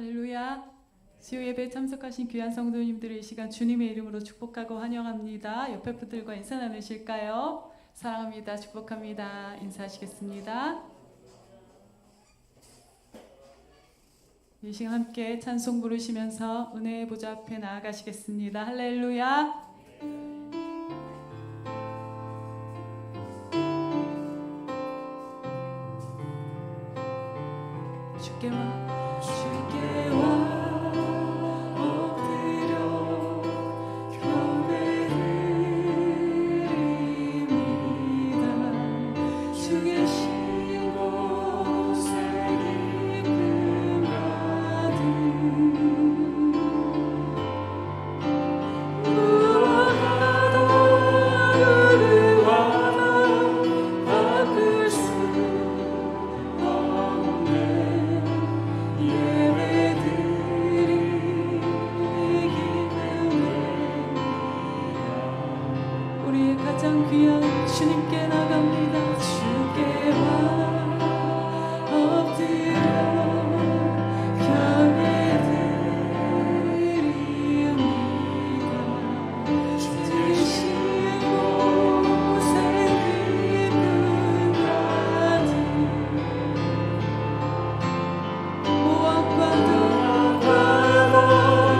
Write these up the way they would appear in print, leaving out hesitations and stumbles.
할렐루야. 수요 예배에 참석하신 귀한 성도님들을 이 시간 주님의 이름으로 축복하고 환영합니다. 옆에 분들과 인사 나누실까요? 사랑합니다. 축복합니다. 인사하시겠습니다. 이 시간 함께 찬송 부르시면서 은혜의 보좌 앞에 나아가시겠습니다. 할렐루야. 주께와 가장 귀한 주님께 나갑니다. 주께와 엎드려 경배드립니다. 주신 곳에 기쁨 가득 무엇과도 누구와도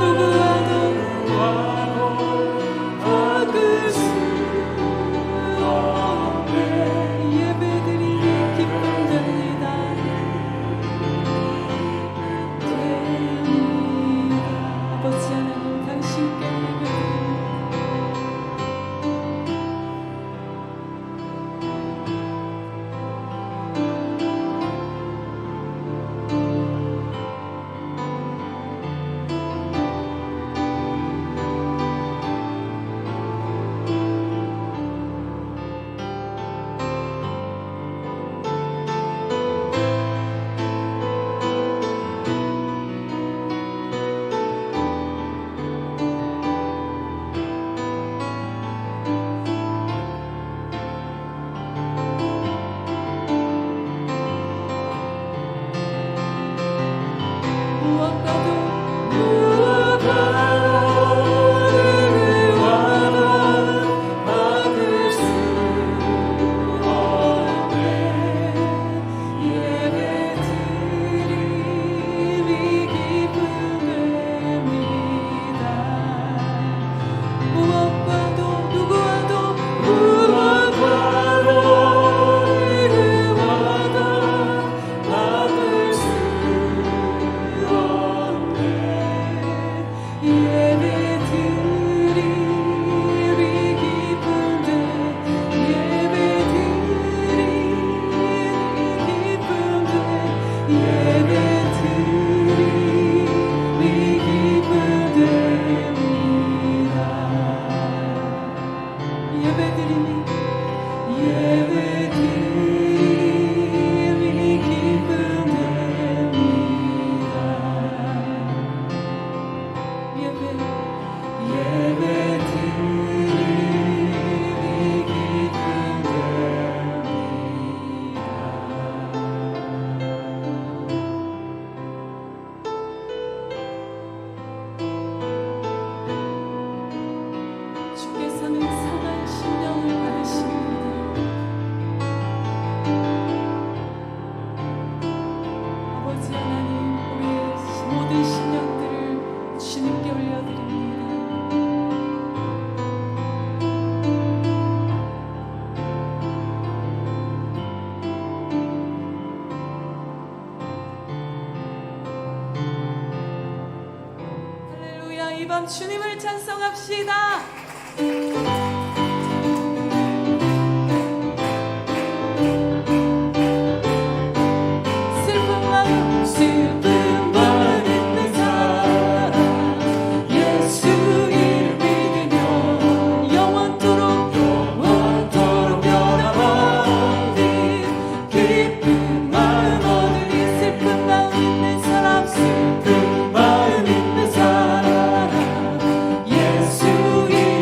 바꿀 수 이 밤 주님을 찬송합시다. 슬픈 마음 있는 사람 예수 이름 믿으며 영원토록 변함없는 기쁜 마음 얻으리. 슬픈 마음 있는 사람 슬픈 마음 있는 사람 예수 이름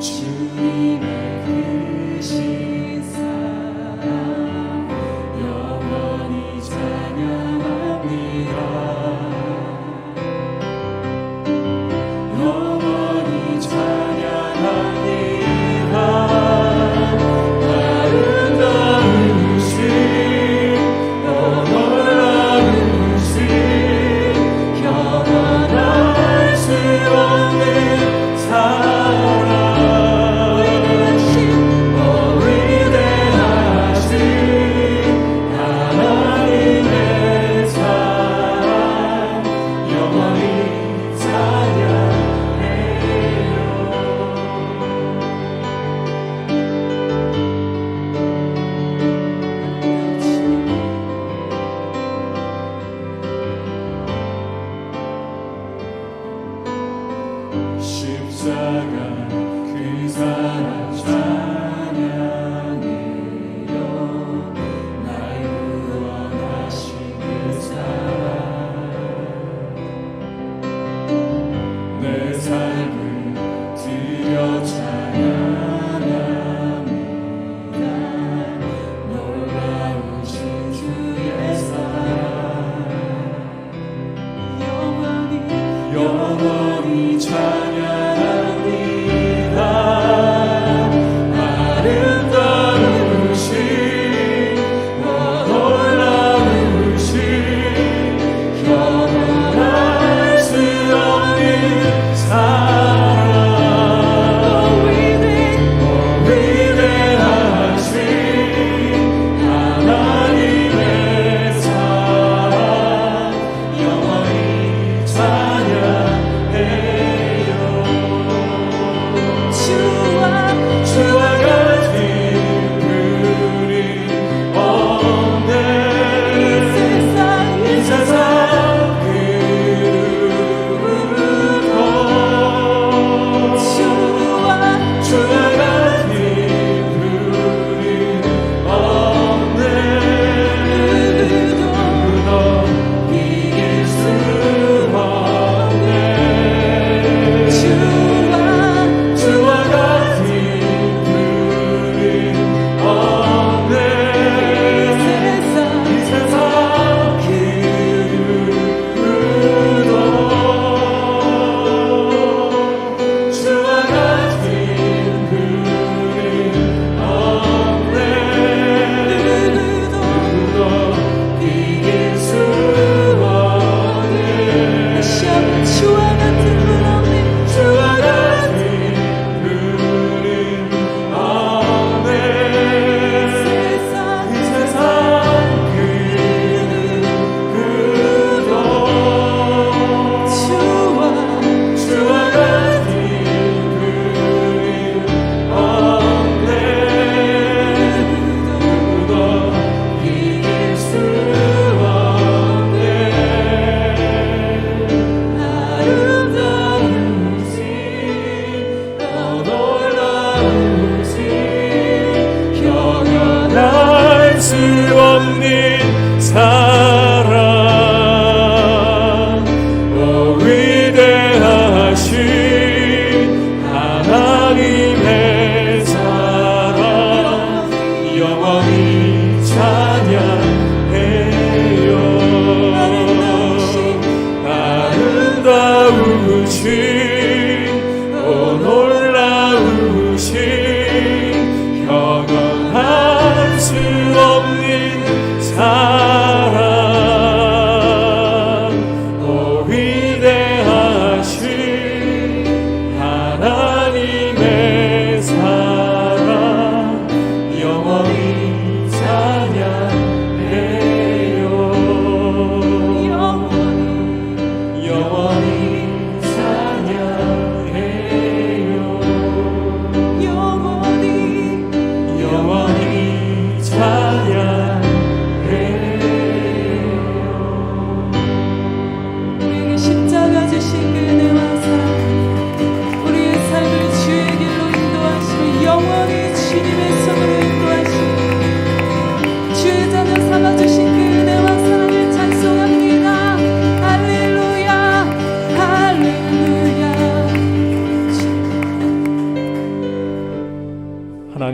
주님의 크신 사랑 영원히 찬양합니다.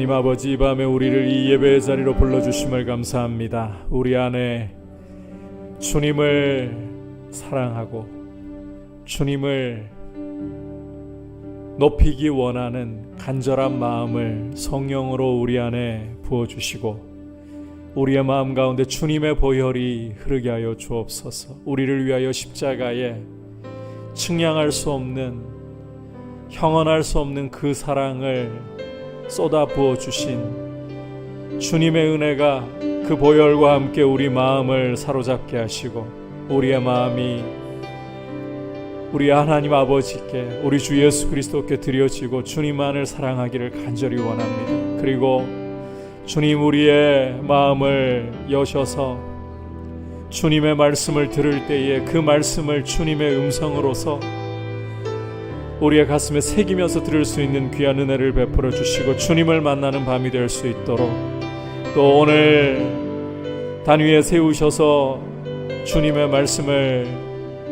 하나님 아버지, 이 밤에 우리를 이 예배의 자리로 불러주심을 감사합니다. 우리 안에 주님을 사랑하고 주님을 높이기 원하는 간절한 마음을 성령으로 우리 안에 부어주시고 우리의 마음 가운데 주님의 보혈이 흐르게 하여 주옵소서. 우리를 위하여 십자가에 측량할 수 없는, 형언할 수 없는 그 사랑을 쏟아 부어주신 주님의 은혜가 그 보혈과 함께 우리 마음을 사로잡게 하시고 우리의 마음이 우리 하나님 아버지께, 우리 주 예수 그리스도께 드려지고 주님만을 사랑하기를 간절히 원합니다. 그리고 주님, 우리의 마음을 여셔서 주님의 말씀을 들을 때에 그 말씀을 주님의 음성으로서 우리의 가슴에 새기면서 들을 수 있는 귀한 은혜를 베풀어 주시고 주님을 만나는 밤이 될 수 있도록, 또 오늘 단위에 세우셔서 주님의 말씀을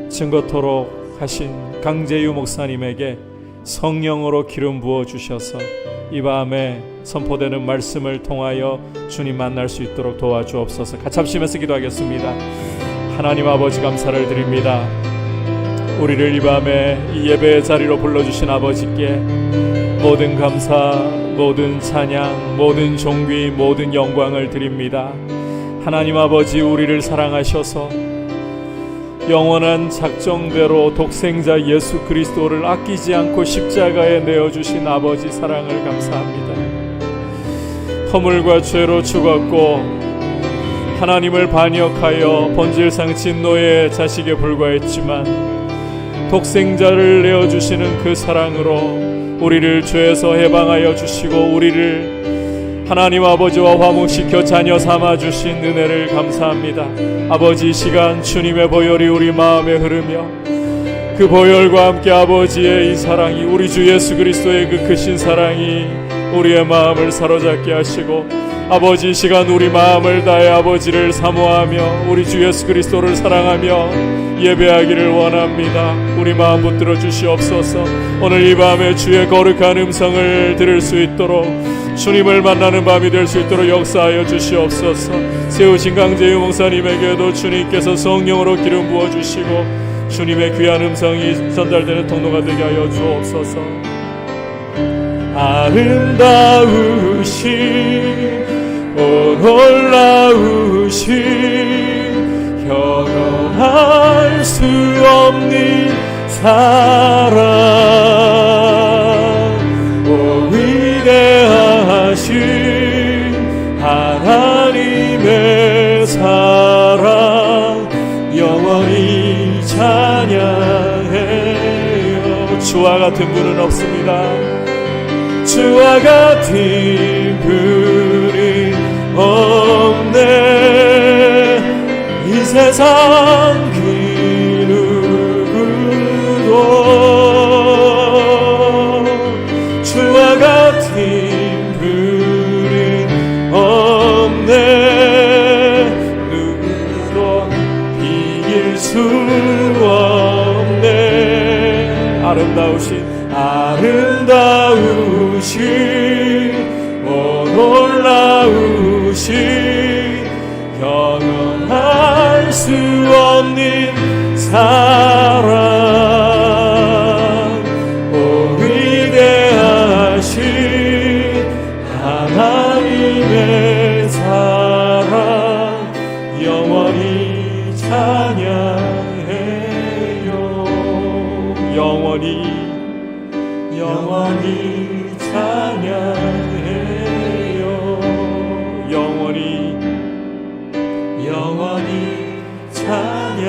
증거토록 하신 강재유 목사님에게 성령으로 기름 부어 주셔서 이 밤에 선포되는 말씀을 통하여 주님 만날 수 있도록 도와주옵소서. 같이 합심해서 기도하겠습니다. 하나님 아버지, 감사를 드립니다. 우리를 이 밤에 이 예배의 자리로 불러주신 아버지께 모든 감사, 모든 찬양, 모든 존귀, 모든 영광을 드립니다. 하나님 아버지, 우리를 사랑하셔서 영원한 작정대로 독생자 예수 그리스도를 아끼지 않고 십자가에 내어주신 아버지 사랑을 감사합니다. 허물과 죄로 죽었고 하나님을 반역하여 본질상 진노의 자식에 불과했지만 독생자를 내어주시는 그 사랑으로 우리를 죄에서 해방하여 주시고 우리를 하나님 아버지와 화목시켜 자녀 삼아주신 은혜를 감사합니다. 아버지, 이 시간 주님의 보혈이 우리 마음에 흐르며 그 보혈과 함께 아버지의 이 사랑이, 우리 주 예수 그리스도의 그 크신 사랑이 우리의 마음을 사로잡게 하시고 아버지, 이 시간 우리 마음을 다해 아버지를 사모하며 우리 주 예수 그리스도를 사랑하며 예배하기를 원합니다. 우리 마음 붙들어 주시옵소서. 오늘 이 밤에 주의 거룩한 음성을 들을 수 있도록, 주님을 만나는 밤이 될 수 있도록 역사하여 주시옵소서. 세우신 강재유 목사님에게도 주님께서 성령으로 기름 부어주시고 주님의 귀한 음성이 전달되는 통로가 되게 하여 주옵소서. 아름다우신, 놀라우신, 형언할 수 없는 사랑, 오 위대하신 하나님의 사랑 영원히 찬양해요. 주와 같은 분은 없습니다. 주와 같은 분은 없네. 이 세상 그 누구도 주와 같은 분은 없네. 누구도 이길 수 없네. 아름다우신, 놀라우신, 영원할 수 없는 사랑, 오 위대하신 하나님의 사랑 영원히 찬양해요. 영원히 찬양해요. 영원히 찬양해요.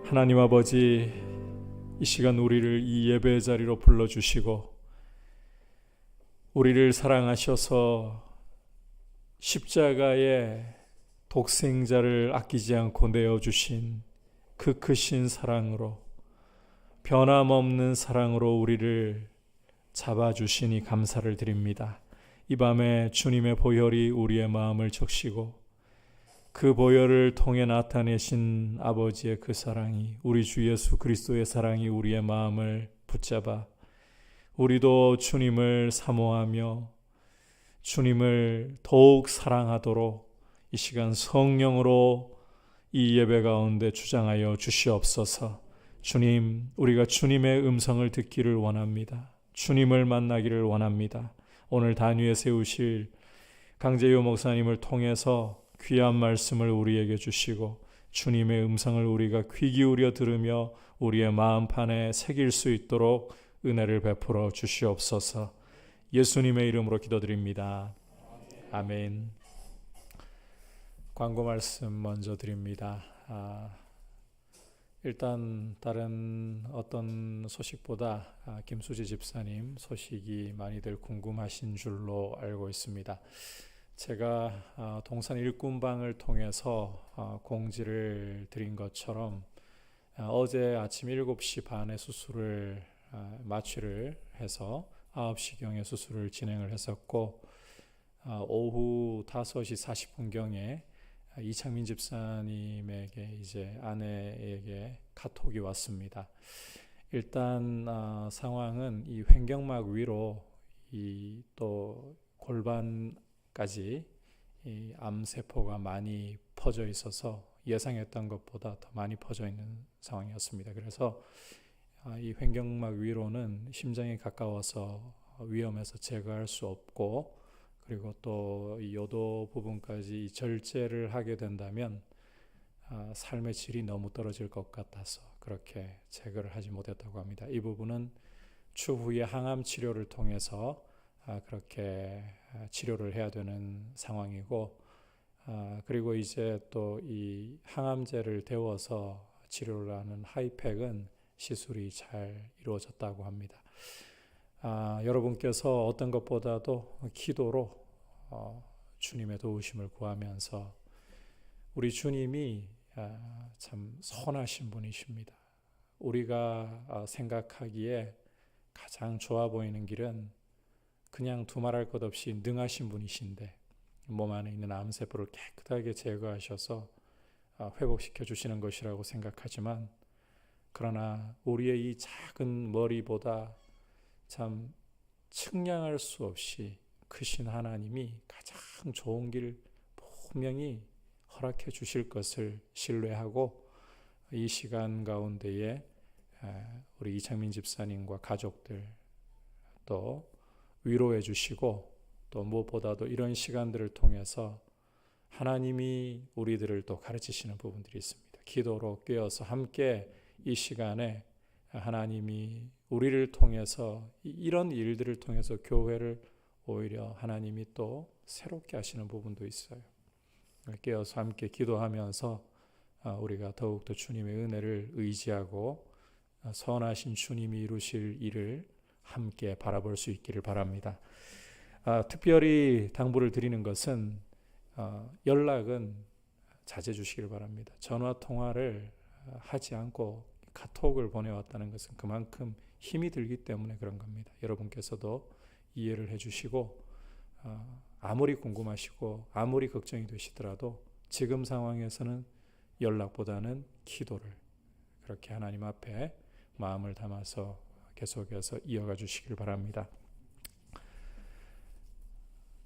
하나님 아버지, 이 시간 우리를 이 예배의 자리로 불러주시고 우리를 사랑하셔서 십자가에 독생자를 아끼지 않고 내어주신 그 크신 사랑으로, 변함없는 사랑으로 우리를 잡아주시니 감사를 드립니다. 이 밤에 주님의 보혈이 우리의 마음을 적시고 그 보혈을 통해 나타내신 아버지의 그 사랑이, 우리 주 예수 그리스도의 사랑이 우리의 마음을 붙잡아 우리도 주님을 사모하며 주님을 더욱 사랑하도록 이 시간 성령으로 이 예배 가운데 주장하여 주시옵소서. 주님, 우리가 주님의 음성을 듣기를 원합니다. 주님을 만나기를 원합니다. 오늘 단위에 세우실 강재효 목사님을 통해서 귀한 말씀을 우리에게 주시고 주님의 음성을 우리가 귀 기울여 들으며 우리의 마음판에 새길 수 있도록 은혜를 베풀어 주시옵소서. 예수님의 이름으로 기도드립니다. 아멘. 광고 말씀 먼저 드립니다. 일단 다른 어떤 소식보다 김수지 집사님 소식이 많이들 궁금하신 줄로 알고 있습니다. 제가 동산 일꾼방을 통해서 공지를 드린 것처럼 어제 아침 7시 반에 수술을 마취를 해서 9시경에 수술을 진행을 했었고 오후 5시 40분경에 이창민 집사님에게 이제 아내에게 카톡이 왔습니다. 일단 상황은 이 횡격막 위로 이 또 골반까지 이 암세포가 많이 퍼져 있어서 예상했던 것보다 더 많이 퍼져 있는 상황이었습니다. 그래서 이 횡격막 위로는 심장에 가까워서 위험해서 제거할 수 없고, 그리고 또 이 요도 부분까지 절제를 하게 된다면 삶의 질이 너무 떨어질 것 같아서 그렇게 제거를 하지 못했다고 합니다. 이 부분은 추후에 항암 치료를 통해서 그렇게 치료를 해야 되는 상황이고, 그리고 이제 또 이 항암제를 데워서 치료를 하는 하이팩은 시술이 잘 이루어졌다고 합니다. 여러분께서 어떤 것보다도 기도로 주님의 도우심을 구하면서, 우리 주님이 참 선하신 분이십니다. 우리가 생각하기에 가장 좋아 보이는 길은 그냥 두말할 것 없이 능하신 분이신데 몸 안에 있는 암세포를 깨끗하게 제거하셔서 회복시켜 주시는 것이라고 생각하지만, 그러나 우리의 이 작은 머리보다 참 측량할 수 없이 크신 하나님이 가장 좋은 길 분명히 허락해 주실 것을 신뢰하고 이 시간 가운데에 우리 이창민 집사님과 가족들 또 위로해 주시고, 또 무엇보다도 이런 시간들을 통해서 하나님이 우리들을 또 가르치시는 부분들이 있습니다. 기도로 깨어서 함께 이 시간에 하나님이 우리를 통해서 이런 일들을 통해서 교회를 오히려 하나님이 또 새롭게 하시는 부분도 있어요. 깨어서 함께 기도하면서 우리가 더욱더 주님의 은혜를 의지하고 선하신 주님이 이루실 일을 함께 바라볼 수 있기를 바랍니다. 특별히 당부를 드리는 것은 연락은 자제해 주시길 바랍니다. 전화 통화를 하지 않고 카톡을 보내왔다는 것은 그만큼 힘이 들기 때문에 그런 겁니다. 여러분께서도 이해를 해주시고 아무리 궁금하시고 아무리 걱정이 되시더라도 지금 상황에서는 연락보다는 기도를 그렇게 하나님 앞에 마음을 담아서 계속해서 이어가 주시길 바랍니다.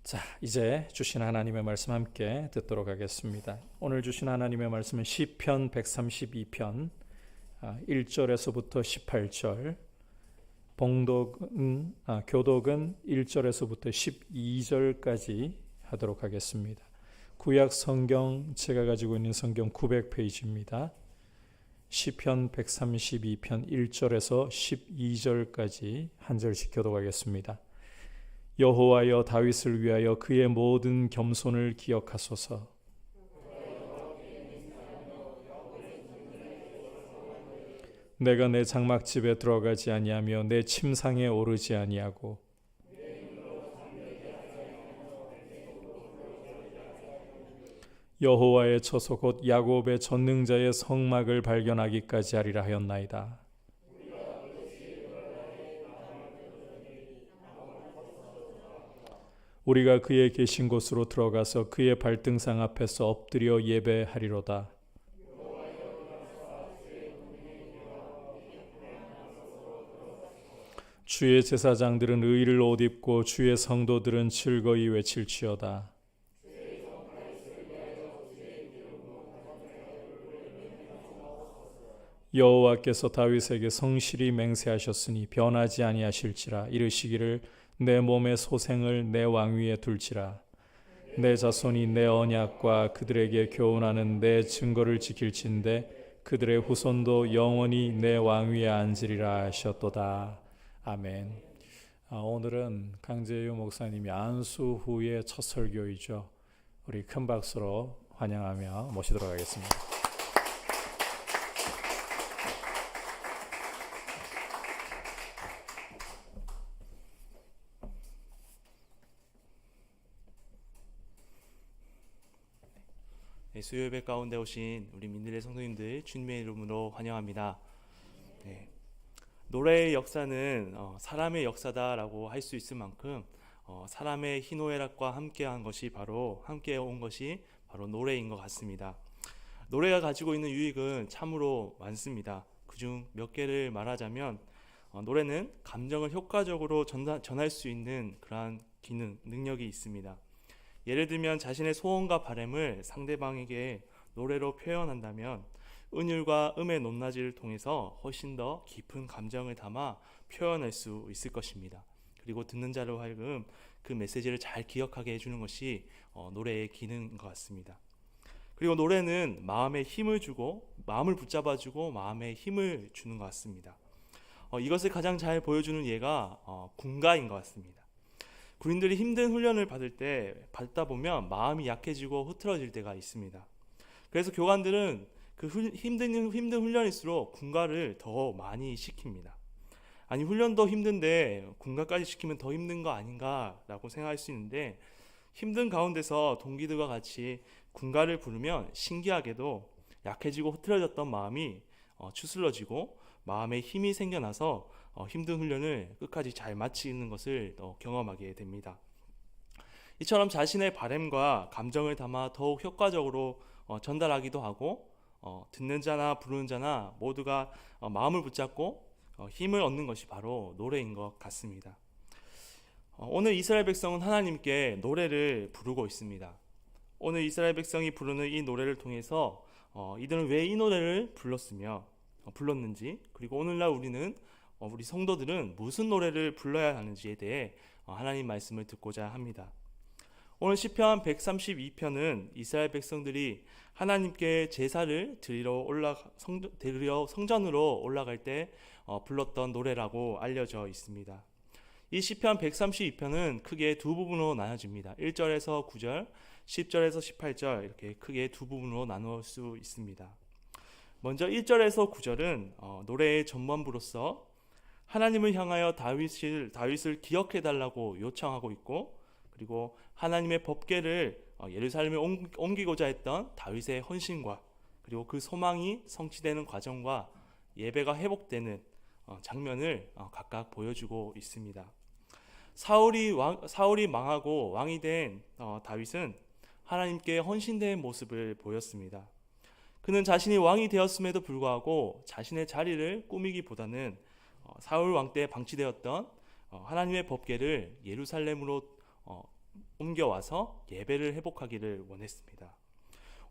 자, 이제 주신 하나님의 말씀 함께 듣도록 하겠습니다. 오늘 주신 하나님의 말씀은 시편 132편 1절에서부터 18절, 교독은 1절에서부터 12절까지 하도록 하겠습니다. 구약 성경 제가 가지고 있는 성경 900페이지입니다. 시편 132편 1절에서 12절까지 한 절씩 교독하겠습니다. 여호와여, 다윗을 위하여 그의 모든 겸손을 기억하소서. 내가 내 장막집에 들어가지 아니하며 내 침상에 오르지 아니하고 여호와의 처소 곧 야곱의 전능자의 성막을 발견하기까지 하리라 하였나이다. 우리가 그의 계신 곳으로 들어가서 그의 발등상 앞에서 엎드려 예배하리로다. 주의 제사장들은 의를 옷 입고 주의 성도들은 즐거이 외칠지어다. 여호와께서 다윗에게 성실히 맹세하셨으니 변하지 아니하실지라. 이르시기를 내 몸의 소생을 내 왕위에 둘지라. 내 자손이 내 언약과 그들에게 교훈하는 내 증거를 지킬진대 그들의 후손도 영원히 내 왕위에 앉으리라 하셨도다. 아멘. 오늘은 강재유 목사님이 안수 후의 첫 설교이죠. 우리 큰 박수로 환영하며 모시도록 하겠습니다. 네, 수요예배 가운데 오신 우리 민들의 성도님들 주님의 이름으로 환영합니다. 네, 노래의 역사는 사람의 역사다라고 할 수 있을 만큼 사람의 희노애락과 함께 온 것이 바로 노래인 것 같습니다. 노래가 가지고 있는 유익은 참으로 많습니다. 그중 몇 개를 말하자면 노래는 감정을 효과적으로 전할 수 있는 그러한 능력이 있습니다. 예를 들면 자신의 소원과 바람을 상대방에게 노래로 표현한다면 은율과 음의 높낮이를 통해서 훨씬 더 깊은 감정을 담아 표현할 수 있을 것입니다. 그리고 듣는 자로 하여금 그 메시지를 잘 기억하게 해주는 것이 노래의 기능인 것 같습니다. 그리고 노래는 마음에 힘을 주고 마음을 붙잡아주고 마음에 힘을 주는 것 같습니다. 이것을 가장 잘 보여주는 예가 군가인 것 같습니다. 군인들이 힘든 훈련을 받다 보면 마음이 약해지고 흐트러질 때가 있습니다. 그래서 교관들은 그 힘든 훈련일수록 군가를 더 많이 시킵니다. 아니, 훈련도 힘든데 군가까지 시키면 더 힘든 거 아닌가라고 생각할 수 있는데, 힘든 가운데서 동기들과 같이 군가를 부르면 신기하게도 약해지고 흐트러졌던 마음이 추슬러지고 마음에 힘이 생겨나서 힘든 훈련을 끝까지 잘 마치는 것을 경험하게 됩니다. 이처럼 자신의 바람과 감정을 담아 더욱 효과적으로 전달하기도 하고 듣는 자나 부르는 자나 모두가 마음을 붙잡고 힘을 얻는 것이 바로 노래인 것 같습니다. 오늘 이스라엘 백성은 하나님께 노래를 부르고 있습니다. 오늘 이스라엘 백성이 부르는 이 노래를 통해서 이들은 왜 이 노래를 불렀는지, 그리고 오늘날 우리 성도들은 무슨 노래를 불러야 하는지에 대해 하나님 말씀을 듣고자 합니다. 오늘 시편 132편은 이스라엘 백성들이 하나님께 제사를 드리러 성전으로 올라갈 때 불렀던 노래라고 알려져 있습니다. 이 시편 132편은 크게 두 부분으로 나눠집니다. 1절에서 9절, 10절에서 18절 이렇게 크게 두 부분으로 나눌 수 있습니다. 먼저 1절에서 9절은 노래의 전반부로서 하나님을 향하여 다윗을 기억해달라고 요청하고 있고, 그리고 하나님의 법궤를 예루살렘에 옮기고자 했던 다윗의 헌신과 그리고 그 소망이 성취되는 과정과 예배가 회복되는 장면을 각각 보여주고 있습니다. 사울이 망하고 왕이 된 다윗은 하나님께 헌신된 모습을 보였습니다. 그는 자신이 왕이 되었음에도 불구하고 자신의 자리를 꾸미기보다는 사울 왕 때 방치되었던 하나님의 법궤를 예루살렘으로 옮겨와서 예배를 회복하기를 원했습니다.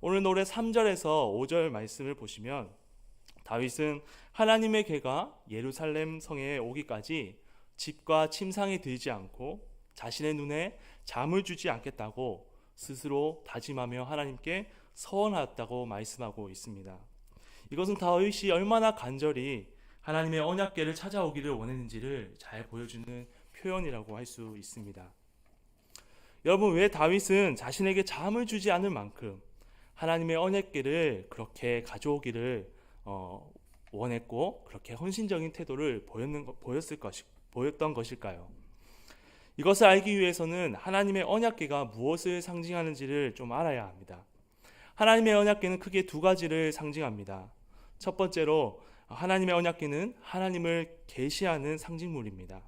오늘 노래 3절에서 5절 말씀을 보시면 다윗은 하나님의 궤가 예루살렘 성에 오기까지 집과 침상에 들지 않고 자신의 눈에 잠을 주지 않겠다고 스스로 다짐하며 하나님께 서원하였다고 말씀하고 있습니다. 이것은 다윗이 얼마나 간절히 하나님의 언약궤를 찾아오기를 원했는지를 잘 보여주는 표현이라고 할 수 있습니다. 여러분, 왜 다윗은 자신에게 잠을 주지 않을 만큼 하나님의 언약궤를 그렇게 가져오기를 원했고 그렇게 헌신적인 태도를 보였던 것일까요? 이것을 알기 위해서는 하나님의 언약궤가 무엇을 상징하는지를 좀 알아야 합니다. 하나님의 언약궤는 크게 두 가지를 상징합니다. 첫 번째로 하나님의 언약궤는 하나님을 계시하는 상징물입니다.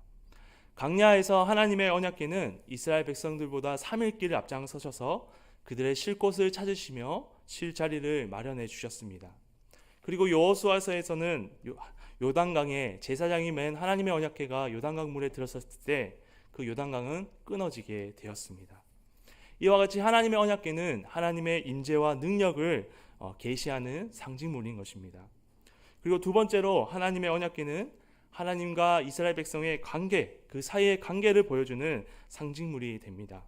광야에서 하나님의 언약궤는 이스라엘 백성들보다 3일 길을 앞장서셔서 그들의 쉴 곳을 찾으시며 쉴 자리를 마련해 주셨습니다. 그리고 여호수아서에서는 요단강에 제사장이 맨 하나님의 언약궤가 요단강 물에 들어섰을 때 그 요단강은 끊어지게 되었습니다. 이와 같이 하나님의 언약궤는 하나님의 임재와 능력을 계시하는 상징물인 것입니다. 그리고 두 번째로 하나님의 언약궤는 하나님과 이스라엘 백성의 관계, 그 사이의 관계를 보여주는 상징물이 됩니다.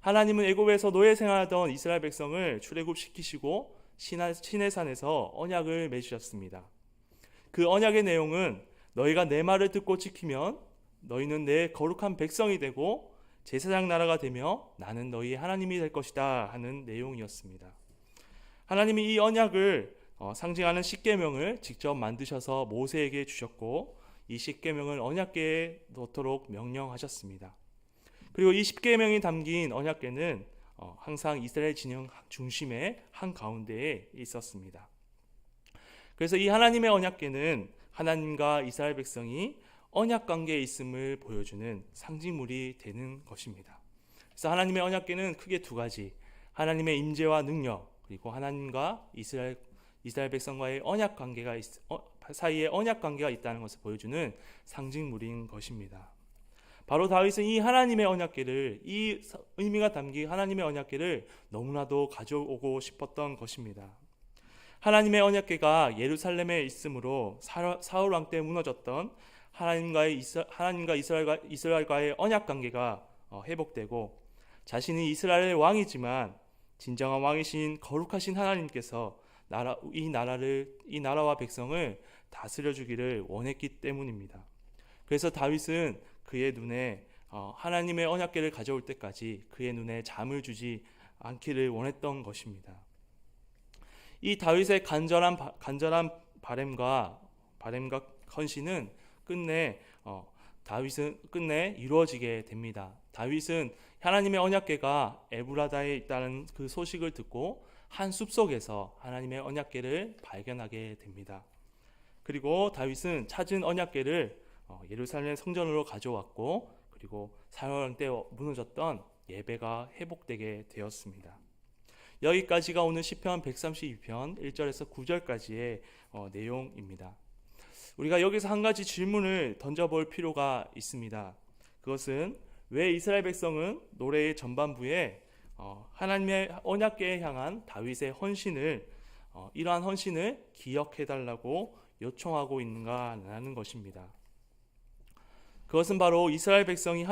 하나님은 애굽에서 노예 생활하던 이스라엘 백성을 출애굽시키시고 시내산에서 언약을 맺으셨습니다. 그 언약의 내용은 너희가 내 말을 듣고 지키면 너희는 내 거룩한 백성이 되고 제사장 나라가 되며 나는 너희의 하나님이 될 것이다 하는 내용이었습니다. 하나님이 이 언약을 상징하는 십계명을 직접 만드셔서 모세에게 주셨고 이 십계명을 언약궤에 놓도록 명령하셨습니다. 그리고 이 십계명이 담긴 언약궤는 항상 이스라엘 진영 중심의 한가운데에 있었습니다. 그래서 이 하나님의 언약궤는 하나님과 이스라엘 백성이 언약 관계에 있음을 보여주는 상징물이 되는 것입니다. 그래서 하나님의 언약궤는 크게 두 가지, 하나님의 임재와 능력, 그리고 하나님과 이스라엘 백성과의 언약 관계가 사이에 언약 관계가 있다는 것을 보여주는 상징물인 것입니다. 바로 다윗은 이 하나님의 언약궤를, 이 의미가 담긴 하나님의 언약궤를 너무나도 가져오고 싶었던 것입니다. 하나님의 언약궤가 예루살렘에 있으므로 사울 왕 때 무너졌던 하나님과 이스라엘과의 언약 관계가 회복되고, 자신이 이스라엘의 왕이지만 진정한 왕이신 거룩하신 하나님께서 이 나라와 백성을 다스려 주기를 원했기 때문입니다. 그래서 다윗은 그의 눈에 하나님의 언약궤를 가져올 때까지 그의 눈에 잠을 주지 않기를 원했던 것입니다. 이 다윗의 간절한 바램과 헌신은 끝내 이루어지게 됩니다. 다윗은 하나님의 언약궤가 에브라다에 있다는 그 소식을 듣고 한 숲속에서 하나님의 언약궤를 발견하게 됩니다. 그리고 다윗은 찾은 언약궤를 예루살렘 성전으로 가져왔고, 그리고 사울 왕 때 무너졌던 예배가 회복되게 되었습니다. 여기까지가 오늘 시편 132편 1절에서 9절까지의 내용입니다. 우리가 여기서 한 가지 질문을 던져볼 필요가 있습니다. 그것은 왜 이스라엘 백성은 노래의 전반부에 하나님의 언약궤에 향한 다윗의 헌신을 이러한 헌신을 기억해달라고 요청하고 있는가라는 것입니다. 그것은 바로 이스라엘 백성이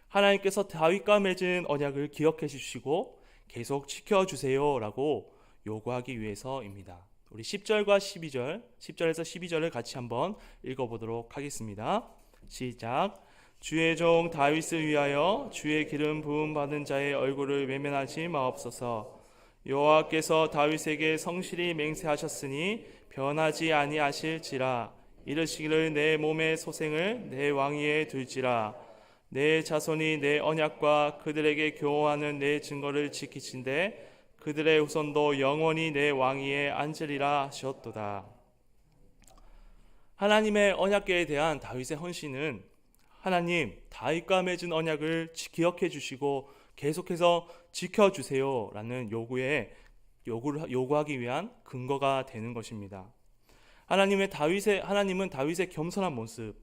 하나님께서 다윗과 맺은 언약을 기억해 주시고 계속 지켜주세요 라고 요구하기 위해서입니다. 우리 10절과 12절, 10절에서 12절을 같이 한번 읽어보도록 하겠습니다. 시작. 주의 종 다윗을 위하여 주의 기름 부음 받은 자의 얼굴을 외면하지 마옵소서. 여호와께서 다윗에게 성실히 맹세하셨으니 변하지 아니하실지라. 이르시기를 내 몸의 소생을 내 왕위에 둘지라. 내 자손이 내 언약과 그들에게 교호하는 내 증거를 지키신대 그들의 후손도 영원히 내 왕위에 앉으리라 하셨도다. 하나님의 언약궤에 대한 다윗의 헌신은 하나님, 다윗과 맺은 언약을 기억해 주시고 계속해서 지켜주세요 라는 요구하기 위한 근거가 되는 것입니다. 하나님은 다윗의 겸손한 모습,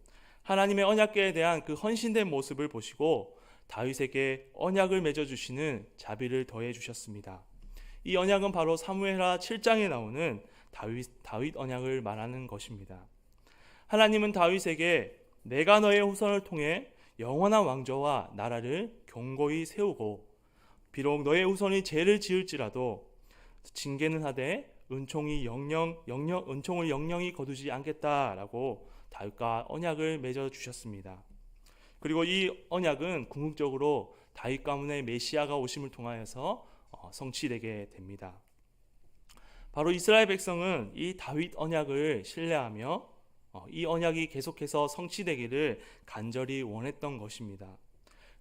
하나님의 언약궤에 대한 그 헌신된 모습을 보시고 다윗에게 언약을 맺어주시는 자비를 더해 주셨습니다. 이 언약은 바로 사무엘하 7장에 나오는 다윗 언약을 말하는 것입니다. 하나님은 다윗에게 내가 너의 후손을 통해 영원한 왕조와 나라를 견고히 세우고 비록 너의 후손이 죄를 지을지라도 징계는 하되 은총을 영영히 거두지 않겠다라고 다윗과 언약을 맺어 주셨습니다. 그리고 이 언약은 궁극적으로 다윗 가문의 메시아가 오심을 통하여서 성취되게 됩니다. 바로 이스라엘 백성은 이 다윗 언약을 신뢰하며 이 언약이 계속해서 성취되기를 간절히 원했던 것입니다.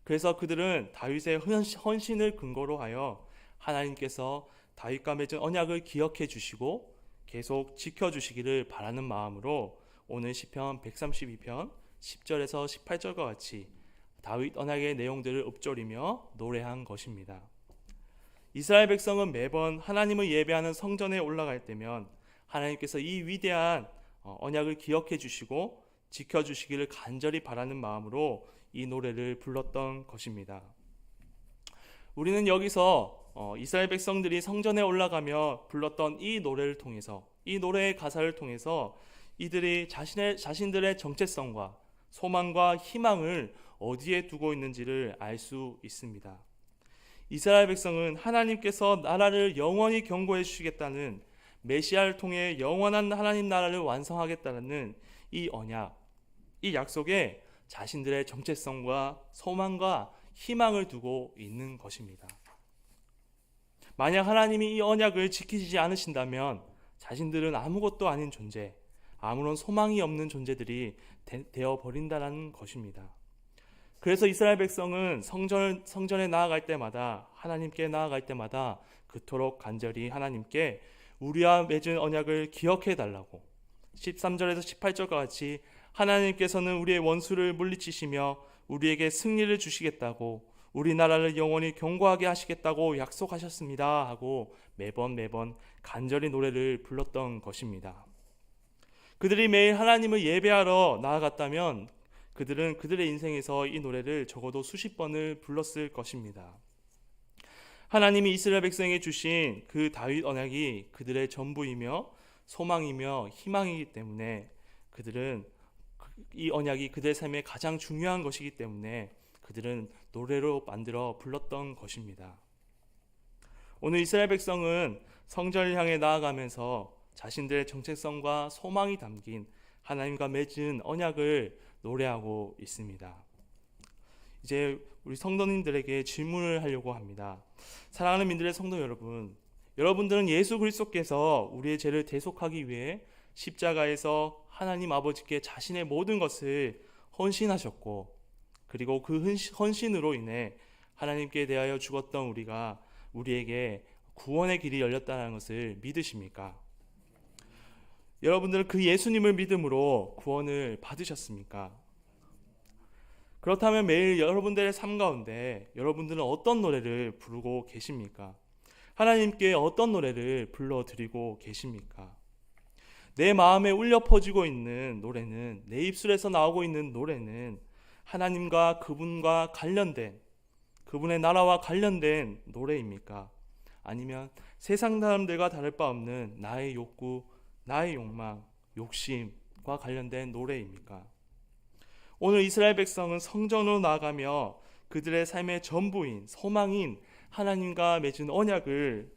그래서 그들은 다윗의 헌신을 근거로 하여 하나님께서 다윗과 맺은 언약을 기억해 주시고 계속 지켜주시기를 바라는 마음으로 오늘 시편 132편 10절에서 18절과 같이 다윗 언약의 내용들을 읊조리며 노래한 것입니다. 이스라엘 백성은 매번 하나님을 예배하는 성전에 올라갈 때면 하나님께서 이 위대한 언약을 기억해 주시고 지켜주시기를 간절히 바라는 마음으로 이 노래를 불렀던 것입니다. 우리는 여기서 이스라엘 백성들이 성전에 올라가며 불렀던 이 노래를 통해서, 이 노래의 가사를 통해서 이들이 자신들의 정체성과 소망과 희망을 어디에 두고 있는지를 알 수 있습니다. 이스라엘 백성은 하나님께서 나라를 영원히 경고해 주시겠다는, 메시아를 통해 영원한 하나님 나라를 완성하겠다는 이 언약, 이 약속에 자신들의 정체성과 소망과 희망을 두고 있는 것입니다. 만약 하나님이 이 언약을 지키지 않으신다면 자신들은 아무것도 아닌 존재, 아무런 소망이 없는 존재들이 되어 버린다는 것입니다. 그래서 이스라엘 백성은 성전에 나아갈 때마다, 하나님께 나아갈 때마다 그토록 간절히 하나님께 우리와 맺은 언약을 기억해 달라고, 13절에서 18절과 같이 하나님께서는 우리의 원수를 물리치시며 우리에게 승리를 주시겠다고, 우리나라를 영원히 견고하게 하시겠다고 약속하셨습니다 하고 매번 간절히 노래를 불렀던 것입니다. 그들이 매일 하나님을 예배하러 나아갔다면 그들은 그들의 인생에서 이 노래를 적어도 수십 번을 불렀을 것입니다. 하나님이 이스라엘 백성에게 주신 그 다윗 언약이 그들의 전부이며 소망이며 희망이기 때문에, 그들은 이 언약이 그들의 삶에 가장 중요한 것이기 때문에 그들은 노래로 만들어 불렀던 것입니다. 오늘 이스라엘 백성은 성전을 향해 나아가면서 자신들의 정체성과 소망이 담긴 하나님과 맺은 언약을 노래하고 있습니다. 이제 우리 성도님들에게 질문을 하려고 합니다. 사랑하는 민들의 성도 여러분, 여러분들은 예수 그리스도께서 우리의 죄를 대속하기 위해 십자가에서 하나님 아버지께 자신의 모든 것을 헌신하셨고, 그리고 그 헌신으로 인해 하나님께 대하여 죽었던 우리에게 구원의 길이 열렸다는 것을 믿으십니까? 여러분들은 그 예수님을 믿음으로 구원을 받으셨습니까? 그렇다면 매일 여러분들의 삶 가운데 여러분들은 어떤 노래를 부르고 계십니까? 하나님께 어떤 노래를 불러드리고 계십니까? 내 마음에 울려 퍼지고 있는 노래는, 내 입술에서 나오고 있는 노래는 하나님과 그분과 관련된, 그분의 나라와 관련된 노래입니까? 아니면 세상 사람들과 다를 바 없는 나의 욕구, 나의 욕망, 욕심과 관련된 노래입니까? 오늘 이스라엘 백성은 성전으로 나아가며 그들의 삶의 전부인, 소망인 하나님과 맺은 언약을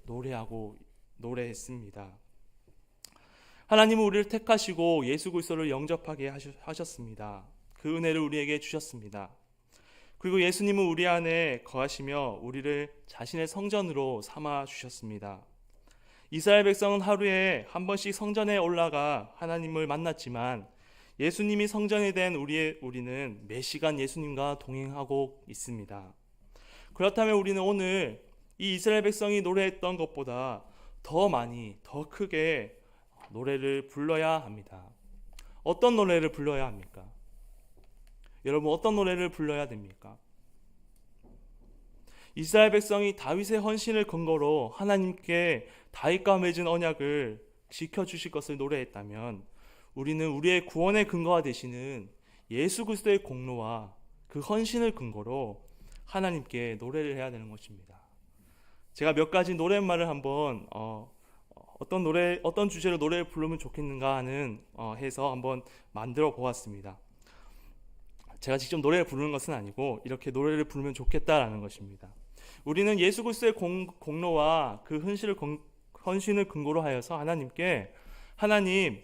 노래했습니다. 하나님은 우리를 택하시고 예수 그리스도를 영접하게 하셨습니다. 그 은혜를 우리에게 주셨습니다. 그리고 예수님은 우리 안에 거하시며 우리를 자신의 성전으로 삼아 주셨습니다. 이스라엘 백성은 하루에 한 번씩 성전에 올라가 하나님을 만났지만 예수님이 성전이 된 우리는 매 시간 예수님과 동행하고 있습니다. 그렇다면 우리는 오늘 이 이스라엘 백성이 노래했던 것보다 더 많이, 더 크게 노래를 불러야 합니다. 어떤 노래를 불러야 합니까? 여러분, 어떤 노래를 불러야 됩니까? 이스라엘 백성이 다윗의 헌신을 근거로 하나님께 다윗과 맺은 언약을 지켜주실 것을 노래했다면, 우리는 우리의 구원의 근거가 되시는 예수 그리스도의 공로와 그 헌신을 근거로 하나님께 노래를 해야 되는 것입니다. 제가 몇 가지 노랫말을 한번 어떤 주제로 노래를 부르면 좋겠는가 하는 해서 한번 만들어 보았습니다. 제가 직접 노래를 부르는 것은 아니고 이렇게 노래를 부르면 좋겠다라는 것입니다. 우리는 예수 그리스도의 공로와 그 헌신을 근거로 하여서 하나님께, 하나님,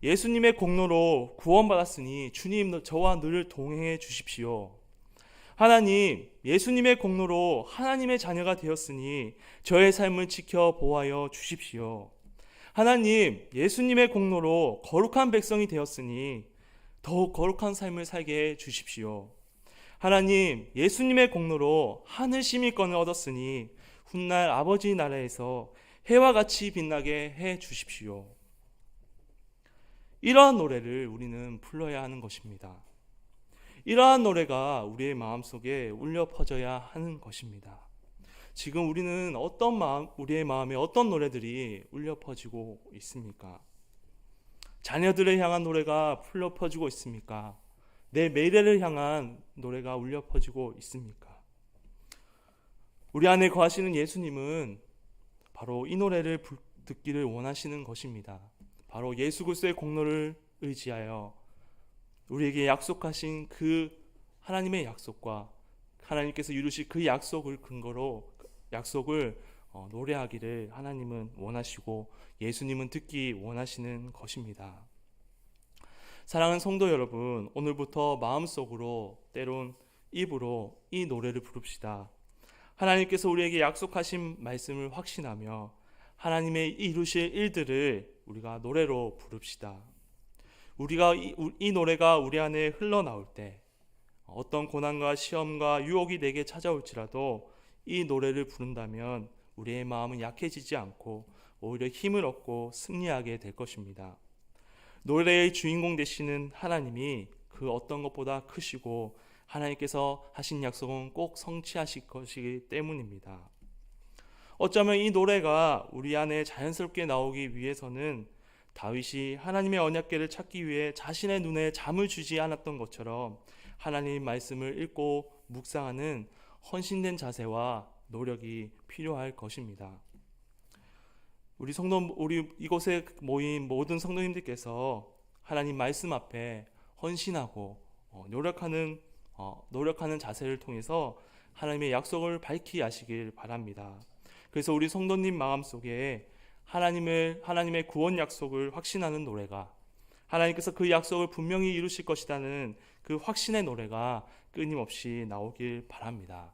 예수님의 공로로 구원받았으니 주님 저와 늘 동행해 주십시오. 하나님, 예수님의 공로로 하나님의 자녀가 되었으니 저의 삶을 지켜 보호하여 주십시오. 하나님, 예수님의 공로로 거룩한 백성이 되었으니 더욱 거룩한 삶을 살게 해 주십시오. 하나님, 예수님의 공로로 하늘 시민권을 얻었으니 훗날 아버지 나라에서 해와 같이 빛나게 해 주십시오. 이러한 노래를 우리는 불러야 하는 것입니다. 이러한 노래가 우리의 마음속에 울려 퍼져야 하는 것입니다. 지금 우리는 우리의 마음에 어떤 노래들이 울려 퍼지고 있습니까? 자녀들을 향한 노래가 울려 퍼지고 있습니까? 내 미래를 향한 노래가 울려 퍼지고 있습니까? 우리 안에 거하시는 예수님은 바로 이 노래를 듣기를 원하시는 것입니다. 바로 예수 그리스도의 공로를 의지하여 우리에게 약속하신 그 하나님의 약속과 하나님께서 이루실 그 약속을 근거로 약속을 노래하기를 하나님은 원하시고 예수님은 듣기 원하시는 것입니다. 사랑하는 성도 여러분, 오늘부터 마음속으로 때론 입으로 이 노래를 부릅시다. 하나님께서 우리에게 약속하신 말씀을 확신하며 하나님의 이루실 일들을 우리가 노래로 부릅시다. 우리가 이 노래가 우리 안에 흘러나올 때 어떤 고난과 시험과 유혹이 내게 찾아올지라도 이 노래를 부른다면 우리의 마음은 약해지지 않고 오히려 힘을 얻고 승리하게 될 것입니다. 노래의 주인공 되시는 하나님이 그 어떤 것보다 크시고 하나님께서 하신 약속은 꼭 성취하실 것이기 때문입니다. 어쩌면 이 노래가 우리 안에 자연스럽게 나오기 위해서는 다윗이 하나님의 언약궤를 찾기 위해 자신의 눈에 잠을 주지 않았던 것처럼 하나님 말씀을 읽고 묵상하는 헌신된 자세와 노력이 필요할 것입니다. 우리 이곳에 모인 모든 성도님들께서 하나님 말씀 앞에 헌신하고 노력하는 자세를 통해서 하나님의 약속을 밝히 하시길 바랍니다. 그래서 우리 성도님 마음속에 하나님의 구원 약속을 확신하는 노래가, 하나님께서 그 약속을 분명히 이루실 것이라는 그 확신의 노래가 끊임없이 나오길 바랍니다.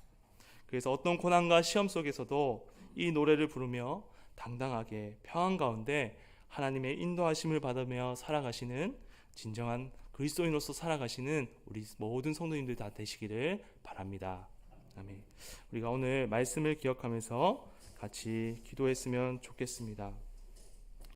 그래서 어떤 고난과 시험 속에서도 이 노래를 부르며 당당하게 평안 가운데 하나님의 인도하심을 받으며 살아가시는 진정한 그리스도인으로서 살아가시는 우리 모든 성도님들 다 되시기를 바랍니다. 아멘. 우리가 오늘 말씀을 기억하면서 같이 기도했으면 좋겠습니다.